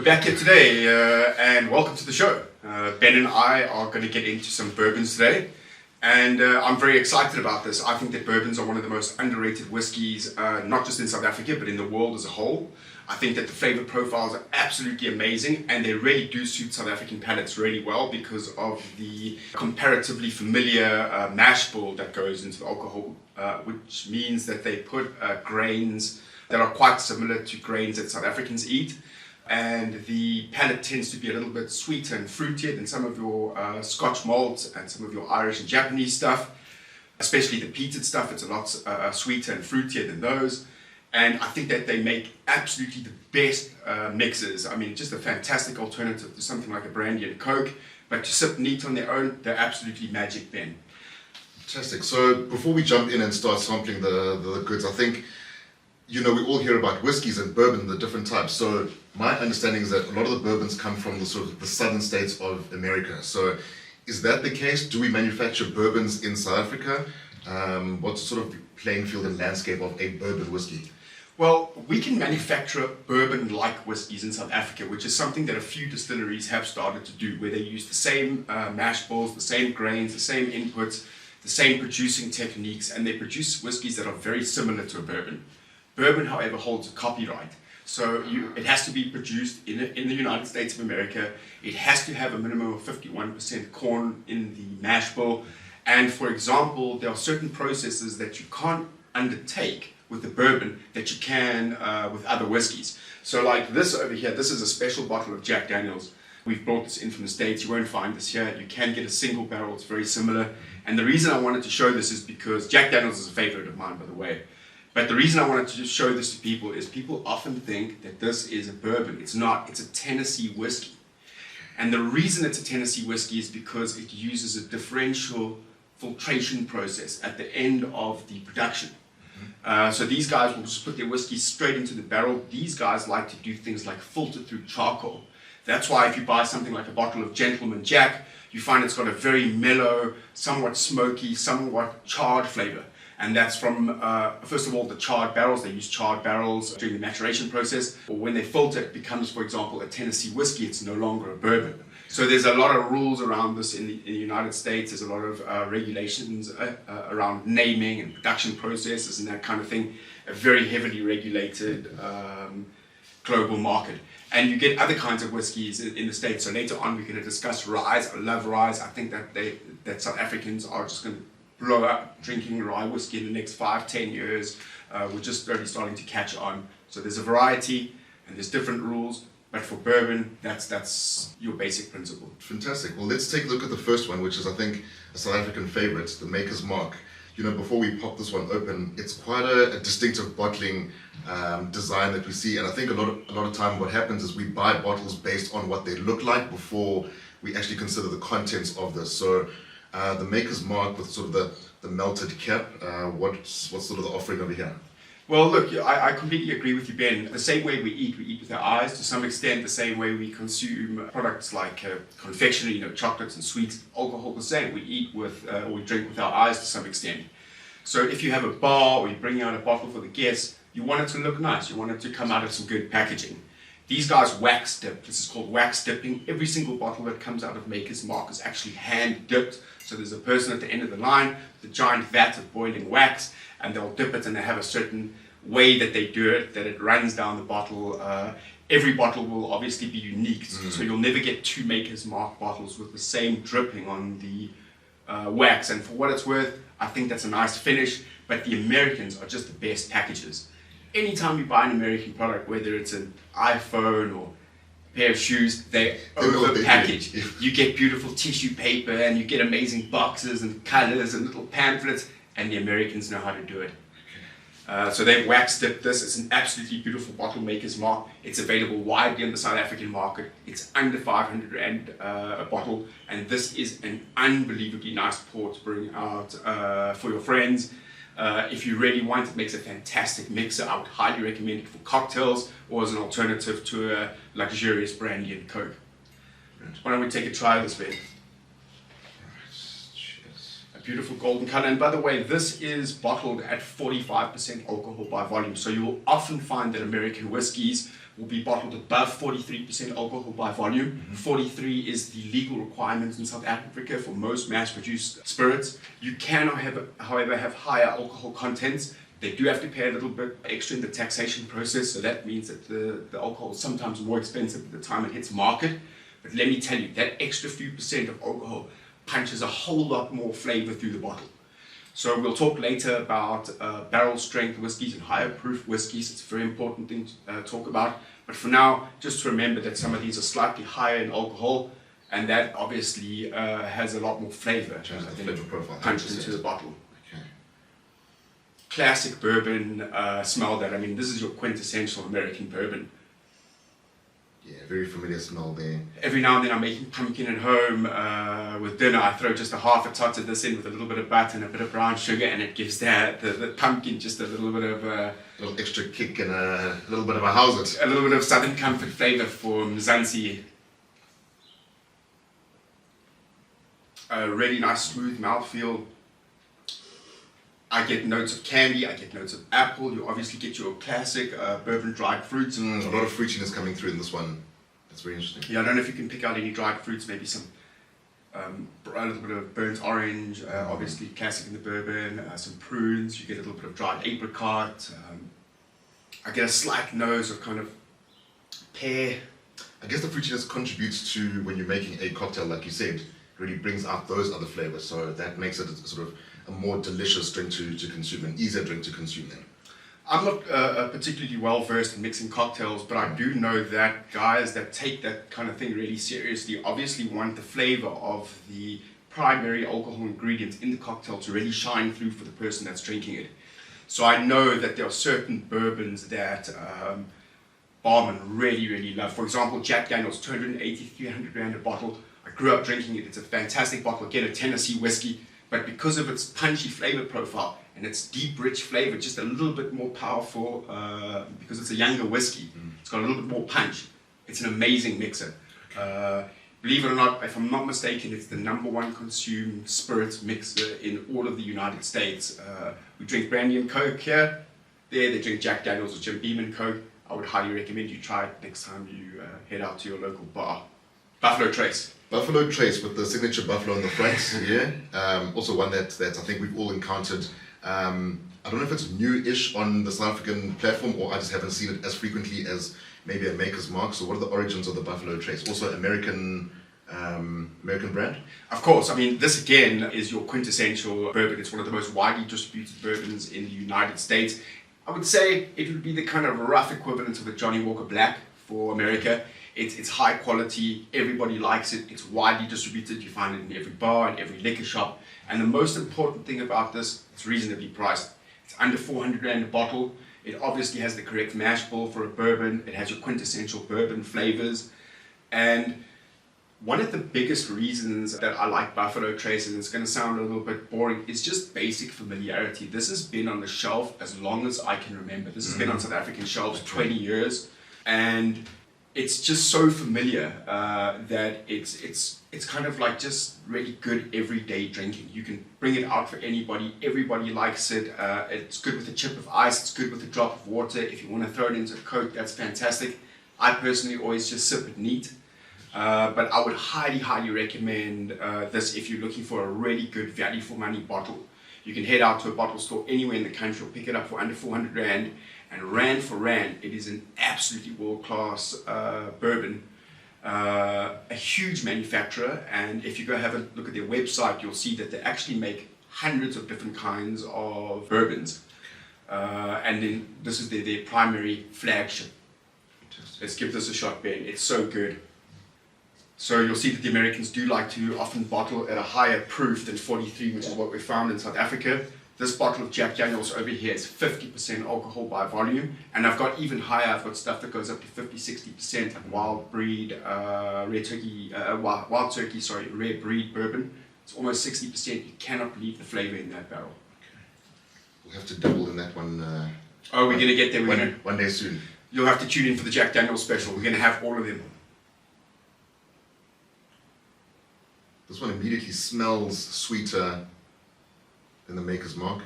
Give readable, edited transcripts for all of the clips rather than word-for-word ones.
We're back here today and welcome to the show. Ben and I are going to get into some bourbons today, and I'm very excited about this. I think that bourbons are one of the most underrated whiskies, not just in South Africa but in the world as a whole. I think that the flavor profiles are absolutely amazing, and they really do suit South African palates really well because of the comparatively familiar mash bill that goes into the alcohol, which means that they put grains that are quite similar to grains that South Africans eat. And the palate tends to be a little bit sweeter and fruitier than some of your Scotch malts and some of your Irish and Japanese stuff, especially the peated stuff. It's a lot sweeter and fruitier than those. And I think that they make absolutely the best mixes. I mean, just a fantastic alternative to something like a brandy and Coke. But to sip neat on their own, they're absolutely magic, Ben. Fantastic. So before we jump in and start sampling the goods, I think, you know, we all hear about whiskies and bourbon, the different types. So my understanding is that a lot of the bourbons come from the sort of the southern states of America. So is that the case? Do we manufacture bourbons in South Africa? What's sort of the playing field and landscape of a bourbon whiskey? Well, we can manufacture bourbon-like whiskies in South Africa, which is something that a few distilleries have started to do, where they use the same mash bills, the same grains, the same inputs, the same producing techniques, and they produce whiskies that are very similar to a bourbon. Bourbon, however, holds a copyright. So it has to be produced in the United States of America. It has to have a minimum of 51% corn in the mash bill. And for example, there are certain processes that you can't undertake with the bourbon that you can with other whiskies. So like this over here, this is a special bottle of Jack Daniels. We've brought this in from the States. You won't find this here. You can get a single barrel. It's very similar. And the reason I wanted to show this is because Jack Daniels is a favorite of mine, by the way. But the reason I wanted to just show this to people is people often think that this is a bourbon. It's not. It's a Tennessee whiskey. And the reason it's a Tennessee whiskey is because it uses a differential filtration process at the end of the production. So these guys will just put their whiskey straight into the barrel. These guys like to do things like filter through charcoal. That's why if you buy something like a bottle of Gentleman Jack, you find it's got a very mellow, somewhat smoky, somewhat charred flavor. And that's from, first of all, the charred barrels. They use charred barrels during the maturation process. Or when they filter, it becomes, for example, a Tennessee whiskey. It's no longer a bourbon. So there's a lot of rules around this in the United States. There's a lot of regulations around naming and production processes and that kind of thing. A very heavily regulated global market. And you get other kinds of whiskies in the States. So later on, we're going to discuss rye. I love rye. I think that South Africans are just going to blow up drinking rye whiskey in the next 5-10 years. We're just really starting to catch on. So there's a variety and there's different rules, but for bourbon, that's your basic principle. Fantastic. Well, let's take a look at the first one, which is, I think, a South African favorite, the Maker's Mark. You know, before we pop this one open, it's quite a distinctive bottling design that we see, and I think a lot of time what happens is we buy bottles based on what they look like before we actually consider the contents of this. So the Maker's Mark with sort of the melted cap, what's sort of the offering over here? Well, look, I completely agree with you, Ben. The same way we eat with our eyes, to some extent the same way we consume products like confectionery, you know, chocolates and sweets, alcohol the same. We eat with, or we drink with our eyes to some extent. So if you have a bar or you bring out a bottle for the guests, you want it to look nice. You want it to come out of some good packaging. These guys wax dip. This is called wax dipping. Every single bottle that comes out of Maker's Mark is actually hand dipped. So there's a person at the end of the line with a giant vat of boiling wax, and they'll dip it, and they have a certain way that they do it, that it runs down the bottle. Every bottle will obviously be unique, so you'll never get two Maker's Mark bottles with the same dripping on the wax. And for what it's worth, I think that's a nice finish, but the Americans are just the best packagers. Anytime you buy an American product, whether it's an iPhone or a pair of shoes, they over-package. You get beautiful tissue paper and you get amazing boxes and colors and little pamphlets, and the Americans know how to do it. So they've wax dipped this. It's an absolutely beautiful bottle, Maker's Mark. It's available widely on the South African market. It's under 500 Rand a bottle, and this is an unbelievably nice pour to bring out for your friends. If you really want, it makes a fantastic mixer. I would highly recommend it for cocktails or as an alternative to a luxurious brandy and Coke. Why don't we take a try of this, Ben? Beautiful golden color. And by the way, this is bottled at 45% alcohol by volume. So you will often find that American whiskies will be bottled above 43% alcohol by volume. 43 is the legal requirement in South Africa for most mass-produced spirits. You can, however, have higher alcohol contents. They do have to pay a little bit extra in the taxation process, so that means that the alcohol is sometimes more expensive at the time it hits market. But let me tell you, that extra few percent of alcohol punches a whole lot more flavor through the bottle. So we'll talk later about barrel strength whiskies and higher proof whiskies. It's a very important thing to talk about. But for now, just to remember that some of these are slightly higher in alcohol, and that obviously has a lot more flavor punched into the bottle. Okay. Classic bourbon, smell that. I mean, this is your quintessential American bourbon. Yeah, very familiar smell there. Every now and then I'm making pumpkin at home with dinner. I throw just a half a tot of this in with a little bit of butter and a bit of brown sugar, and it gives the pumpkin just a little bit of a little extra kick and a little bit of a house it. A little bit of Southern comfort flavor for Mzansi. A really nice smooth mouthfeel. I get notes of candy, I get notes of apple. You obviously get your classic bourbon dried fruits. A lot of fruitiness coming through in this one. That's very interesting. Yeah, I don't know if you can pick out any dried fruits, maybe some a little bit of burnt orange, obviously classic in the bourbon, some prunes, you get a little bit of dried apricot. I get a slight nose of kind of pear. I guess the fruitiness contributes to, when you're making a cocktail, like you said, really brings out those other flavors, so that makes it sort of a more delicious drink to consume, an easier drink to consume then. I'm not particularly well versed in mixing cocktails, but I do know that guys that take that kind of thing really seriously obviously want the flavor of the primary alcohol ingredients in the cocktail to really shine through for the person that's drinking it. So I know that there are certain bourbons that barmen really love. For example, Jack Daniel's, 280, 300 rand a bottle. I grew up drinking it. It's a fantastic bottle. Again, a Tennessee whiskey, but because of its punchy flavor profile and its deep, rich flavor, just a little bit more powerful because it's a younger whiskey. It's got a little bit more punch. It's an amazing mixer. Believe it or not, if I'm not mistaken, it's the #1 consumed spirits mixer in all of the United States. We drink brandy and Coke here. There, they drink Jack Daniel's or Jim Beam and Coke. I would highly recommend you try it next time you head out to your local bar. Buffalo Trace. Buffalo Trace with the signature buffalo on the front, yeah. Also one that I think we've all encountered. I don't know if it's new-ish on the South African platform, or I just haven't seen it as frequently as maybe a Maker's Mark. So what are the origins of the Buffalo Trace? Also American brand? Of course, I mean, this again is your quintessential bourbon. It's one of the most widely distributed bourbons in the United States. I would say it would be the kind of rough equivalent of a Johnny Walker Black for America. It's high quality, everybody likes it, it's widely distributed, you find it in every bar and every liquor shop. And the most important thing about this, it's reasonably priced. It's under 400 rand a bottle. It obviously has the correct mash bill for a bourbon. It has your quintessential bourbon flavors. And one of the biggest reasons that I like Buffalo Trace, and it's going to sound a little bit boring, is just basic familiarity. This has been on the shelf as long as I can remember. This has been on South African shelves 20 years. And it's just so familiar that it's kind of like just really good everyday drinking. You can bring it out for anybody. Everybody likes it. It's good with a chip of ice. It's good with a drop of water. If you want to throw it into a Coke, that's fantastic. I personally always just sip it neat. But I would highly recommend this if you're looking for a really good value for money bottle. You can head out to a bottle store anywhere in the country or pick it up for under 400 rand. And rand for rand, it is an absolutely world-class bourbon. A huge manufacturer, and if you go have a look at their website, you'll see that they actually make hundreds of different kinds of bourbons. And then this is their primary flagship. Let's give this a shot, Ben. It's so good. So you'll see that the Americans do like to often bottle at a higher proof than 43, which is what we found in South Africa. This bottle of Jack Daniel's over here is 50% alcohol by volume, and I've got even higher. I've got stuff that goes up to 50-60% of wild breed, rare breed bourbon. It's almost 60%. You cannot believe the flavor in that barrel. Okay. We'll have to double in that one. Oh, we're going to get there. One day soon. You'll have to tune in for the Jack Daniel's special. We're going to have all of them. This one immediately smells sweeter than the Maker's Mark.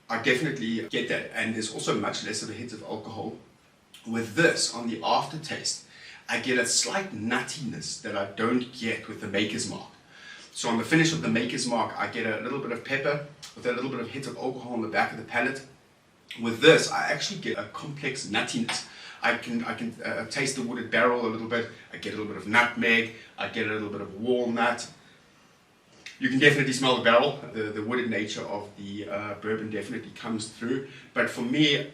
I definitely get that, and there's also much less of a hit of alcohol With this, on the aftertaste, I get a slight nuttiness that I don't get with the Maker's Mark. So on the finish of the Maker's Mark, I get a little bit of pepper with a little bit of hit of alcohol on the back of the palate. With this, I actually get a complex nuttiness. I can taste the wooded barrel a little bit. I get a little bit of nutmeg. I get a little bit of walnut. You can definitely smell the barrel. The wooded nature of the bourbon definitely comes through. But for me,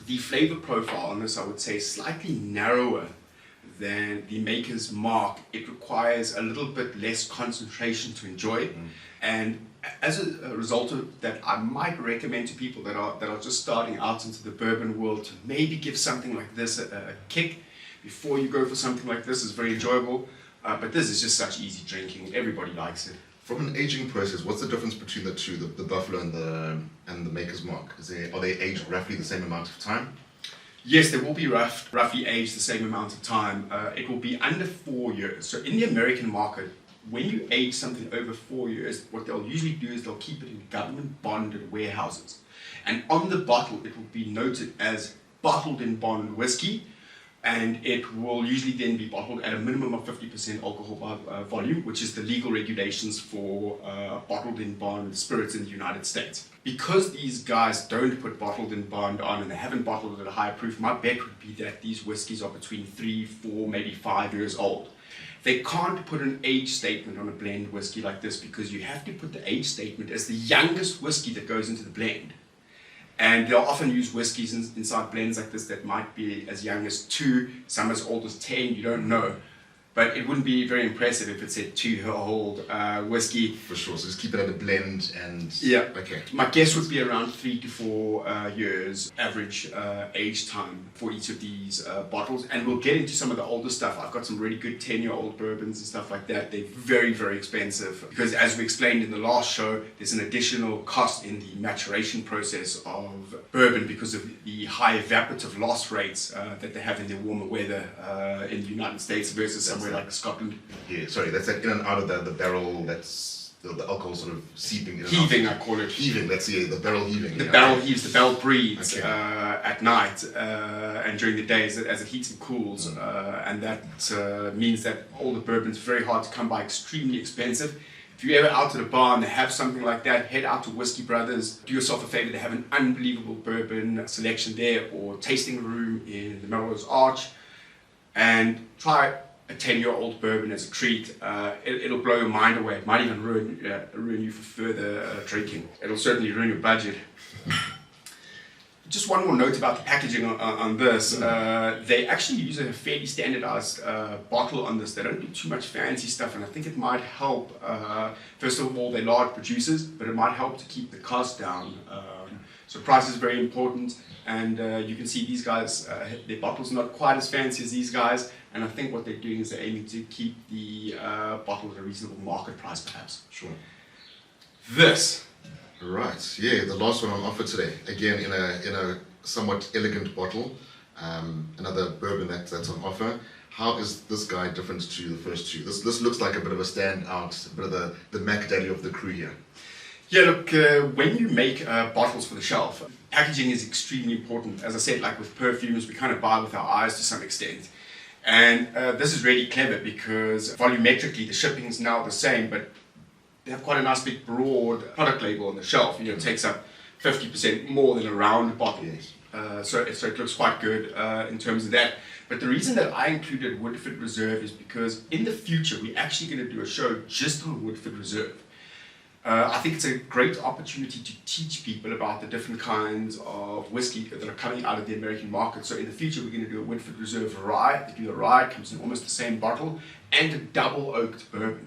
the flavor profile on this, I would say, is slightly narrower than the Maker's Mark. It requires a little bit less concentration to enjoy. And as a result of that, I might recommend to people that are just starting out into the bourbon world to maybe give something like this a kick before you go for something like this. It's very enjoyable, but this is just such easy drinking. Everybody likes it. From an aging process, what's the difference between the two, the Buffalo and the Maker's Mark? Are they aged roughly the same amount of time? Yes, they will be roughly aged the same amount of time. It will be under 4 years. So in the American market, when you age something over 4 years, what they'll usually do is they'll keep it in government bonded warehouses. And on the bottle, it will be noted as bottled in bond whiskey. And it will usually then be bottled at a minimum of 50% alcohol by volume, which is the legal regulations for bottled in bond spirits in the United States. Because these guys don't put bottled in bond on and they haven't bottled it at a higher proof, my bet would be that these whiskies are between 3, 4, maybe 5 years old. They can't put an age statement on a blend whiskey like this because you have to put the age statement as the youngest whiskey that goes into the blend. And they'll often use whiskies inside blends like this that might be as young as 2, some as old as 10, you don't know. But it wouldn't be very impressive if it said 2-year-old whiskey. For sure, so just keep it at a blend and... Yeah, okay. My guess would be around 3 to 4 years average age time for each of these bottles. And we'll get into some of the older stuff. I've got some really good 10-year-old bourbons and stuff like that. They're very, very expensive because, as we explained in the last show, there's an additional cost in the maturation process of bourbon because of the high evaporative loss rates that they have in their warmer weather in the United States versus somewhere like Scotland. Yeah, sorry, that's like in and out of the barrel, that's the alcohol sort of seeping in and Heaving, out. I call it. Heaving, that's the barrel heaving. The barrel heaves, the barrel breathes Okay. at night and during the day as it heats and cools. And that means that all the bourbon's very hard to come by, extremely expensive. If you're ever out at a bar and they have something like that, head out to Whiskey Brothers. Do yourself a favor, they have an unbelievable bourbon selection there, or tasting room in the Melrose Arch. And try a 10-year-old bourbon as a treat. It'll blow your mind away. It might even ruin you for further drinking. It'll certainly ruin your budget. Just one more note about the packaging on this. They actually use a fairly standardized bottle on this. They don't do too much fancy stuff, and I think it might help. First of all, they're large producers, but it might help to keep the cost down. So price is very important, and you can see these guys, their bottles are not quite as fancy as these guys, and I think what they're doing is they're aiming to keep the bottle at a reasonable market price, perhaps. Sure. This. Right, yeah, the last one on offer today, again in a somewhat elegant bottle, another bourbon that's on offer. How is this guy different to the first two? This looks like a bit of a standout, a bit of the Macadamia of the crew here. Yeah, look, when you make bottles for the shelf, packaging is extremely important. As I said, like with perfumes, we kind of buy with our eyes to some extent. And this is really clever because volumetrically the shipping is now the same, but they have quite a nice big broad product label on the shelf. You know, it takes up 50% more than a round bottle. Yes. So it looks quite good in terms of that. But the reason that I included Woodford Reserve is because in the future we're actually going to do a show just on Woodford Reserve. I think it's a great opportunity to teach people about the different kinds of whiskey that are coming out of the American market. So in the future we're going to do a Woodford Reserve rye. They do a rye, it comes in almost the same bottle, and a double oaked bourbon.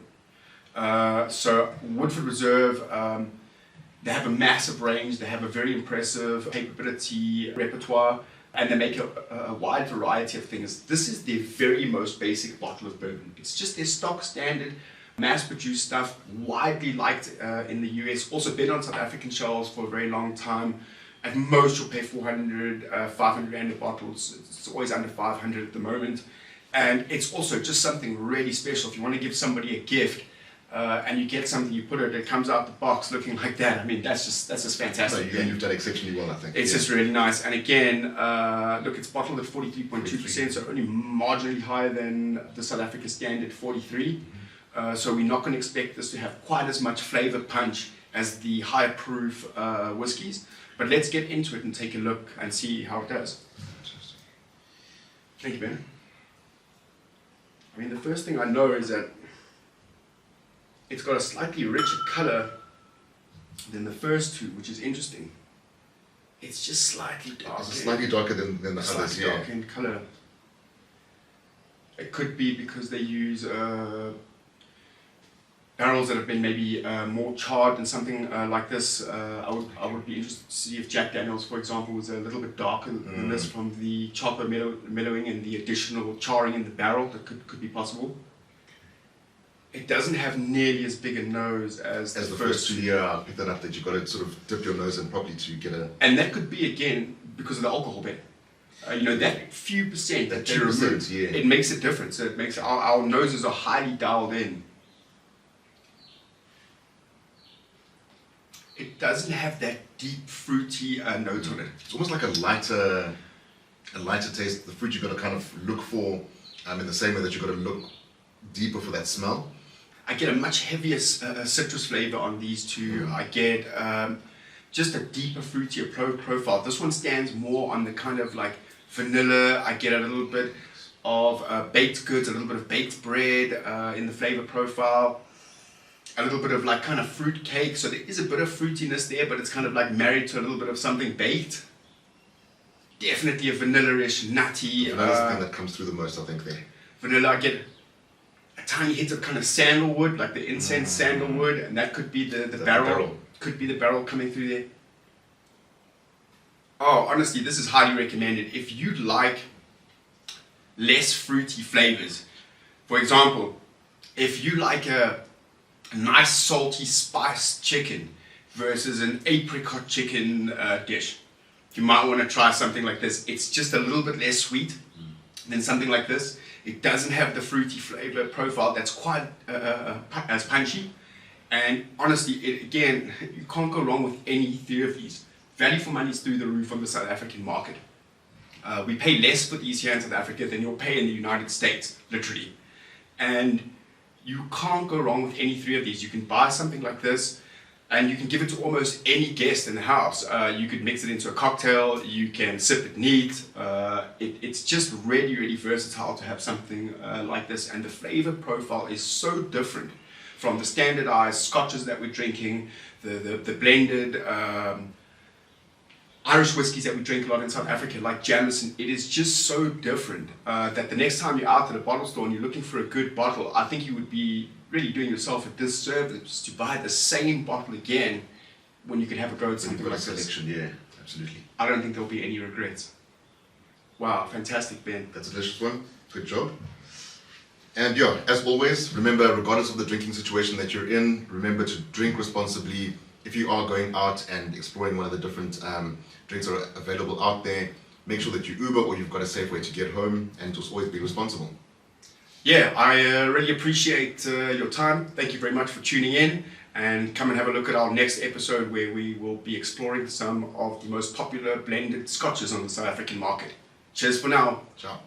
So Woodford Reserve, they have a massive range, they have a very impressive capability repertoire, and they make a wide variety of things. This is their very most basic bottle of bourbon. It's just their stock standard, mass-produced stuff, widely liked in the US, also been on South African shelves for a very long time. At most you'll pay 400, 500 rand a bottle. It's always under 500 at the moment. And it's also just something really special. If you want to give somebody a gift, and you get something, you put it, it comes out the box looking like that. I mean, that's just fantastic. No, you've done exceptionally well, I think. It's just really nice. And again, look, it's bottled at 43.2%, so only marginally higher than the South Africa standard 43. So we're not going to expect this to have quite as much flavor punch as the higher proof whiskies. But let's get into it and take a look and see how it does. Thank you, Ben. I mean, the first thing I know is that it's got a slightly richer color than the first two, which is interesting. It's just slightly darker. It's slightly darker than the others, Slightly darker in color. It could be because they use barrels that have been maybe more charred than something like this. I would be interested to see if Jack Daniels, for example, was a little bit darker than this from the chopper mellowing and the additional charring in the barrel. That could be possible. It doesn't have nearly as big a nose as the first two. Yeah, I picked that up, that you've got to sort of dip your nose in properly to get a... And that could be, again, because of the alcohol bit. You know, that few percent that they remove, it makes a difference. It makes our noses are highly dialed in. It doesn't have that deep fruity note on it. It's almost like a lighter taste. The fruit you've got to kind of look for in the same way that you've got to look deeper for that smell. I get a much heavier citrus flavor on these two. I get just a deeper, fruitier profile. This one stands more on the kind of like vanilla. I get a little bit of baked goods, a little bit of baked bread in the flavor profile. A little bit of like kind of fruit cake. So there is a bit of fruitiness there, but it's kind of like married to a little bit of something baked. Definitely a vanilla-ish, nutty. That's the thing that comes through the most, I think, there. Vanilla, I get a tiny hit of kind of sandalwood, like the incense sandalwood, and that could be the barrel. Could be the barrel coming through there. Oh, honestly, this is highly recommended. If you like less fruity flavors, for example, if you like a nice salty spiced chicken versus an apricot chicken dish, you might want to try something like this. It's just a little bit less sweet than something like this. It doesn't have the fruity flavor profile that's quite as punchy. And honestly, again, you can't go wrong with any three of these. Value for money is through the roof on the South African market. We pay less for these here in South Africa than you'll pay in the United States, literally. And you can't go wrong with any three of these. You can buy something like this and you can give it to almost any guest in the house. You could mix it into a cocktail, you can sip it neat. It's just really, really versatile to have something like this. And the flavor profile is so different from the standardized scotches that we're drinking, the blended Irish whiskies that we drink a lot in South Africa, like Jameson. It is just so different that the next time you're out at a bottle store and you're looking for a good bottle, I think you would be really doing yourself a disservice to buy the same bottle again when you could have a go at something like this. Yeah, absolutely. I don't think there'll be any regrets. Wow, fantastic, Ben. That's a delicious one. Good job. And yeah, as always, remember, regardless of the drinking situation that you're in, remember to drink responsibly. If you are going out and exploring one of the different drinks that are available out there, make sure that you Uber or you've got a safe way to get home, and just always be responsible. Yeah, I really appreciate your time. Thank you very much for tuning in, and come and have a look at our next episode where we will be exploring some of the most popular blended scotches on the South African market. Cheers for now. Ciao.